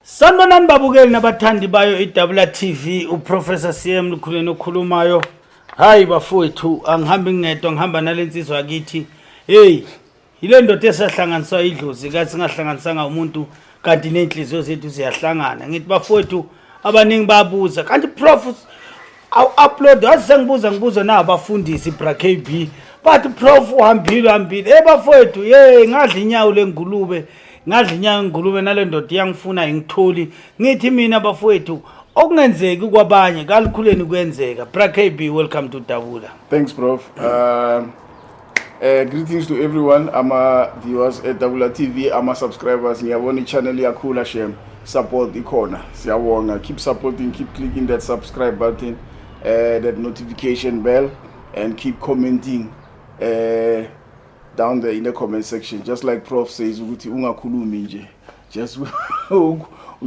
Sanibonani babukeli nabathandi bayo iWTV uProfessor CM LEKHULENI okhulumayo. Hayi bafowethu angihamba ngedwa ngihamba nalensizwa yakithi. Hey, ile ndoda esahlanganiswa idlozi kathi singahlanganisanga umuntu kanti nenhliziyo zethu siyahlangana. Ngithi bafowethu abaningi babuza kanti prof upload ngibuza na abafundisi bra KB. But prof uhambile bafowethu ngadla inyawo lengulube. Ngadla ngulube nale ndoda yangifuna ngitholi ngithi mina bafowethu okungenzeki kwabanye kaLEKHULENI kwenzeka bra KB. Welcome to Tabula. Thanks prof. Greetings to everyone. I'm viewers at Tabula TV. I'm subscribers. Ngiyabona channel yakhula shem. Support ikhona. Siyabonga. Keep supporting, keep clicking that subscribe button, that notification bell, and keep commenting down there in the comment section. Just like prof says, ukuthi ungakhulumi nje.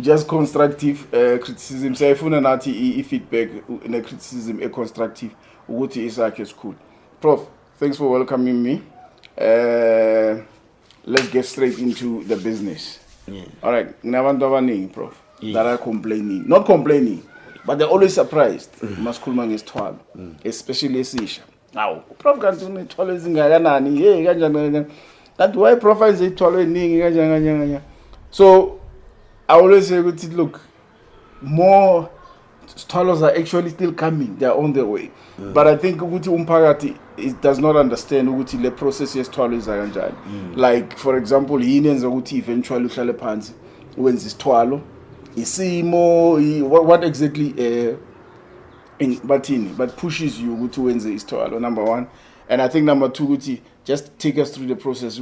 Just constructive criticism. Sayifuna nathi feedback ne criticism constructive ukuthi isakhe school. Prof, thanks for welcoming me. Let's get straight into the business. Yeah. All right, nginabantu abaningi prof that are complaining. Not complaining, but they're always surprised. Masikhuluma ngesithwalo, especially esisha. Now, prof kanti unethwalo ezingakanani? Hey, kanjani? That why prof is ithwalo eningi kanjani? So I always say, look, more scholars are actually still coming. They are on their way. But I think umphakathi it does not understand the process is kanjani. Like, for example, eventually uhlale phansi wenza isithwalo isimo what exactly but pushes you to wenza isithwalo, number one. And I think number two, just take us through the process.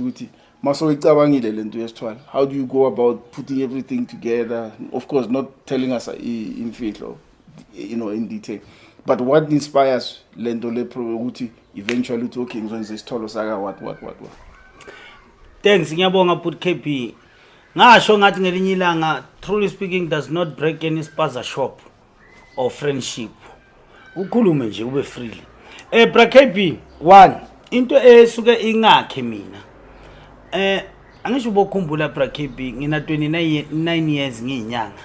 How do you go about putting everything together? Of course, not telling us in fitlo, in detail. But what inspires Lendo Lepro eventually talking on this Tolo Saga? What? Thanks, ngiyabonga put KP. Ngasho ngathi ngelinye ilanga, truly speaking, does not break any spaza shop or friendship. Ukhulume nje ube freely. Bra KP, one, into esuke ingakhe mina. Angisho bokhumbula bra KB ngina 29 years ngiyinyanga.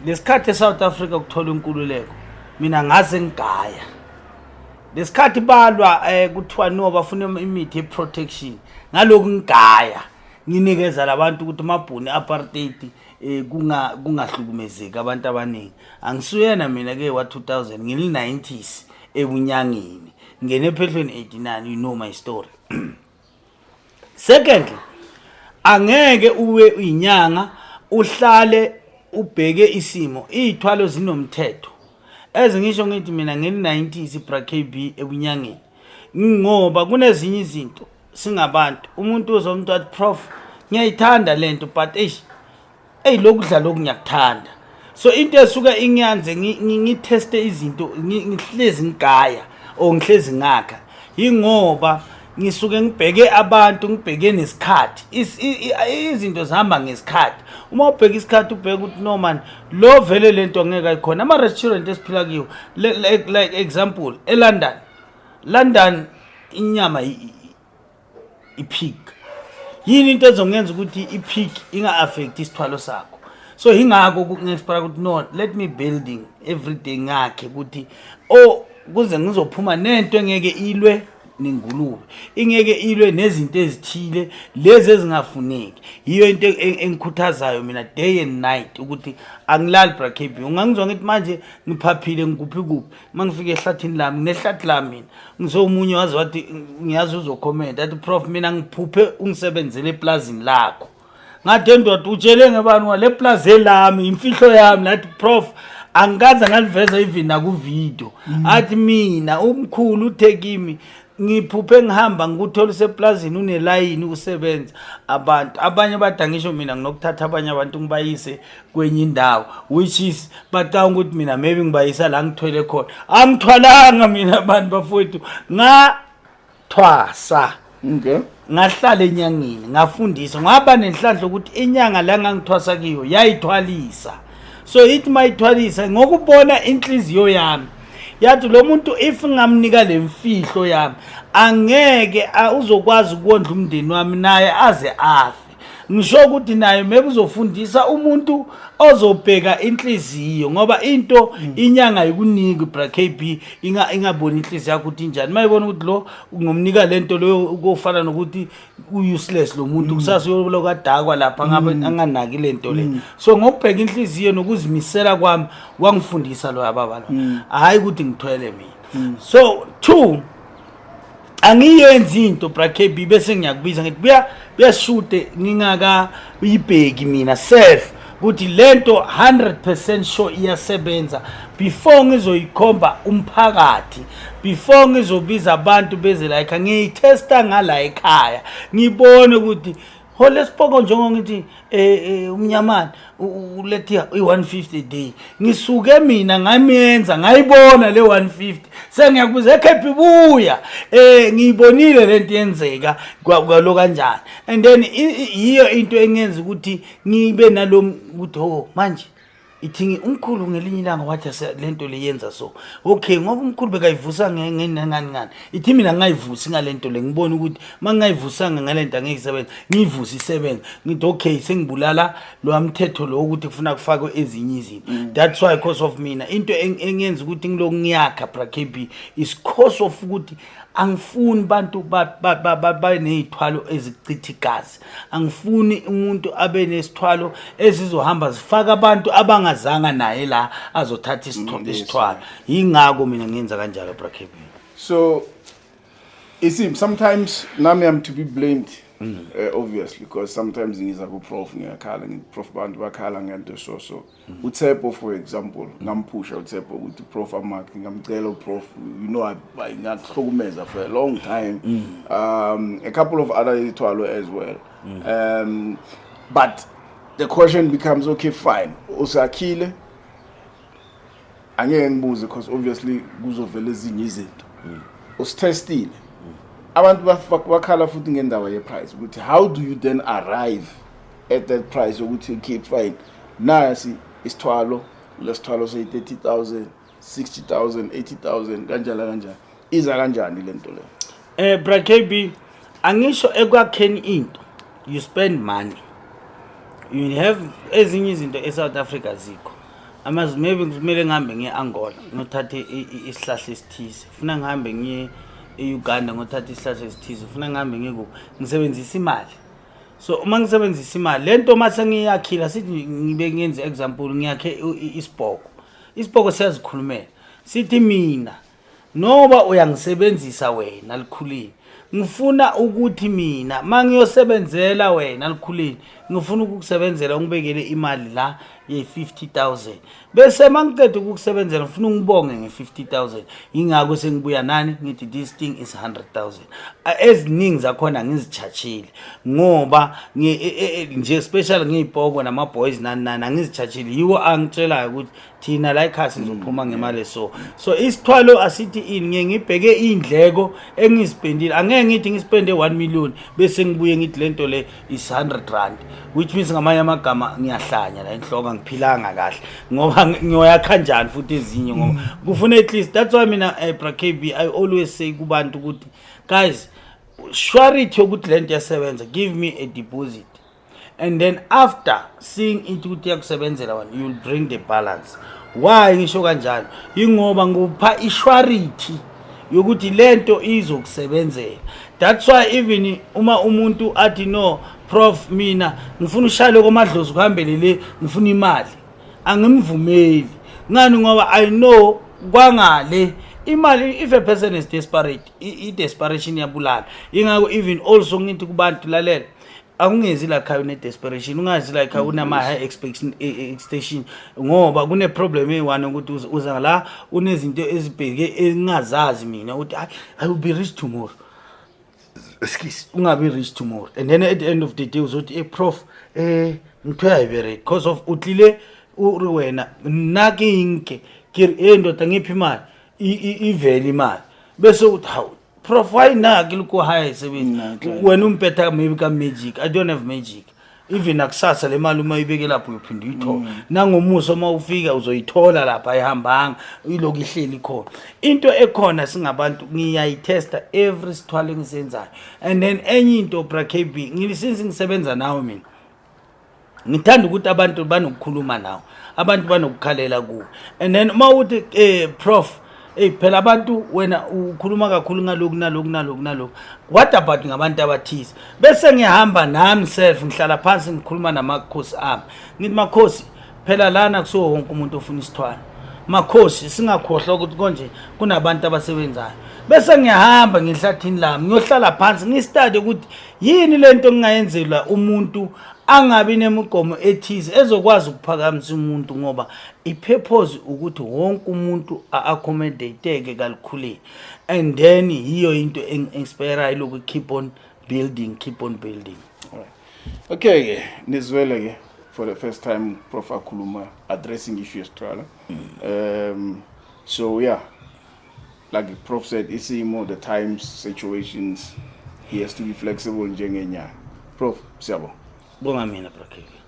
Lesikhathi eSouth Africa ukuthola inkululeko mina ngaze ngigaya. Lesikhathi balwa kuthiwa no bafuna imithi yeprotection. Ngaloku ngigaya nginikeza labantu ukuthi mabhuni apartheid kungahlukumezeki abantu abaningi. Angisuyena mina ke wa 2000 ngili 90s ebunyangeni. Ngene ephehlweni 89, you know my story. Secondly, angeke uwe inyanga uhlale ubheke isimo izithwalo zinomthetho ezingisho ngithi mina ngeni90s bra KB ebunyangeni ngoba kunezinye izinto singabantu umuntu uzomuntu athi prof ngiyayithanda lento but lokudla lokunyakuthanda so into esuka inyanze ngiteste izinto ngihlezi ngigaya o ngihlezi ngakha ingoba ngisuke ngibheke abantu ngibheke nesikhathi izinto zihamba ngesikhathi uma ubheka isikhathi ubheka ukuthi no man lo vele lento angeke ayikhona ama restaurant esiphila kiwo like example eLondon inyama ipig yini into ezongenza ukuthi ipig inga affect isithwalo sakho so ingakho ngexpect ukuthi no let me building everything ngakhe ukuthi kuze ngizophuma nento engeke ilwe ningulube ingeke ilwe nezinto ezithile lezi ezingafuneki yiyo into engikhuthazayo mina day and night ukuthi angilali bra KB ungangizwa ngithi manje ngiphaphile ngikuphi mangifike ehlathini lami nehlathi lami mina ngizomunye wazi wathi ngiyazi uzocomment athi prof mina ngiphuphe ungisebenzele eplazini lakho ngathi ndoda utshele ngebani wale plaza lami imfihlo yami nathi prof angikaza ngaliveza even na ku video athi mina umkhulu uThekimi ngiphuphe ngihamba ngikuthola useplazini unelayini usebenza abantu abanye badangisho mina nginokuthatha abanye abantu ngibayise kwenye indawo which is bacanga ukuthi mina maybe ngibayisa la ngithwele khona angithwalanga mina abantu bafowethu ngathwasa ngahlala enyangeni ngafundisa ngaba nenhlanhla ukuthi inyanga la ngangithwasa kiyo yayithwalisa so ithi mayithwalisa ngokubona inhliziyo yami yathi lo muntu if ngamnika lemfihlo yami angeke uzokwazi ukondla umndeni wami naye aze afe ngisho ukuthi naye maybe uzofundisa umuntu ozobheka inhliziyo ngoba into inyanga ikunika bra KB ingaboni inhliziyo yakho ukuthi injani mayibona ukuthi lo ngomnika lento leyo ukufana nokuthi useless lo muntu kusasa uyolokadakwa lapha ngabe anganaki lento le so ngokubheka inhliziyo nokuzimisela kwami wangifundisa lo ababala hayi ukuthi ngithwele mina so 2 angiyenzi into bra KB bese ngiyakubiza ngithi buyashute ngingaka uyibheki mina self ukuthi lento 100% sure iyasebenza before ngizoyikhomba umphakathi before ngizobiza abantu beze like ngiyitesta ngala ekhaya ngibone ukuthi Hola sipoko njengo ngithi umnyamani ulethi i150 a day ngisuke mina ngamenza ngayibona le 150 sengiyakuze ekhephi buya ngiyibonile lento yenzeka kwalo kanjani and then iyo into engenza ukuthi ngibe nalo ukuthi ho manje ithingi umkhulu ngelinye ilanga wathi lento leyenza so okay ngoba umkhulu bekayivusa ngani ithi mina ngayivusi ngalento le ngibona ukuthi mangayivusanga ngalento angeke isebenze ngivusi isebenze ngithi okay sengibulala lo amthetho lo ukuthi kufuna kufakwe ezinye izinto that's why cause of mina into engenza ukuthi ngiloku ngiyakha bra KB is cause of ukuthi angifuni bantu banezithwalo ezicitha igazi angifuni umuntu abe nesithwalo ezizohamba zifaka abantu abangazanga naye la azothatha isithwalo ingako mina ngenza kanjalo bra KB so you see sometimes nami am to be blamed obviously because sometimes ngiza ku prof ngiyakhala prof bantu bakhala ngento so uThepho for example ngampusha uThepho ukuthi prof amakhi ngamcela uprof you know I ngahlukumeza for a long time a couple of other ithwalo as well but the question becomes okay fine usakhile angeke ngibuze because obviously kuzovela ezinye izinto usitestile abantu bakhala futhi ngendawo ye price ukuthi how do you then arrive at that price ukuthi keep fine nasi isithwalo lesithwalo say 30,000 60,000 80,000 kanjani iza kanjani lento le bra KB angisho ekwakheni into you spend money you have ezinye izinto eSouth Africa zikho amazi maybe kumele ngihambe ngeAngola ngothathe isihlahla esithize ufuna ngihambe ngiye eUganda ngothatha isihlahla esithize ufuna ngihambe ngeke ngisebenzisa imali so uma ngisebenzisa imali lento mase ngiyakhila sithi ngibe ngenze example ngiyakhe isibhoko siyazikhulumela sithi mina noba uyangisebenzisa wena likhulini ngifuna ukuthi mina mangiyosebenzela wena likhulini ngifuna ukukusebenzela ungibekele imali la ye50,000 bese mangicede ukukusebenzela ngifuna ungibonge nge50,000 ingakho sengibuya nani ngithi this thing is 100,000 eziningi zakhona ngizichargile ngoba nje special ngiyibhoko nama boys nani ngizichargile yiwo angitshela ukuthi thina la ekhaya sizophuma ngemali so isithwalo asithi ini ngibheke indleko engizipendile angeke ngithi ngispende 1 million bese ngibuye ngithi lento le is 100 rand which means ngamanye amagama ngiyahlanya la enhloka ngiphilanga kahle ngoba ngiyoya kanjani futhi ezinye ngoba kufuna at least that's why mina bra KB I always say kubantu ukuthi guys surety ukuthi lento yasebenza give me a deposit and then after seeing it ukuthi yakusebenzela wena you will bring the balance why ngisho kanjalo ingoba ngupha isurety yokuthi lento izokusebenzela that's why even uma umuntu athi no prof mina ngifuna ushale komadlozi kuhambele le ngifuna imali angimvumeli ngani ngoba I know kwangale imali if a person is desperate i-desperation yabulala ingako even also ngithi kubantu lalela akungezi la khaya une desperation ungazi la khaya una high expectation ngoba kune problem eyiwana ukuthi uza la unezinto ezibheke engazazi mina ukuthi I will be rich tomorrow excuse ungabe rich tomorrow and then at the end of the day uzothi prof ngithoya ibere because of utlile uri wena nakinke ndoda ngiphi imali iveli imali bese uthi how prof why naki luko high sebenzi wena umpetha maybe ka magic I don't have magic even akusasa le mali uma ibeke lapho uyophinda uyithola nangomuso uma ufika uzoyithola lapha ayihambanga iloku ihleli khona into ekhona singabantu ngiyayitesta every sithwale ngisenzayo and then enye into bra KB ngilisinzi ngisebenza nawe mina ngithanda ukuthi abantu banokukhuluma nawo, abantu banokukhalela kuwe. And then mawuthi prof, phela abantu wena ukhuluma kakhulu ngalokhu, what about ngabantu abathize? Bese ngiyahamba nami self ngihlala phansi ngikhuluma namakhosi ami, ngithi makhosi phela lana kusiwo wonke umuntu ofuna isithwalo, makhosi singakhohlwa ukuthi konje kunabantu abasebenzayo. Bese ngiyahamba ngehlathini lami ngiyohlala phansi ngistudy ukuthi yini lento engingayenzela umuntu angabi nemigomo ethize ezokwazi ukuphakamisa umuntu, ngoba ipurpose ukuthi wonke umuntu accommodate kalukhuleni. And then hiyo into inspire lokhu keep on building. Alright. Okay, nizwele ke for the first time Prof akhuluma addressing issues trala. So yeah, like the Prof said, isimo, the times, situations, he has to be flexible njengenyanga. Prof, siyabo. Bonga mina Brakeli.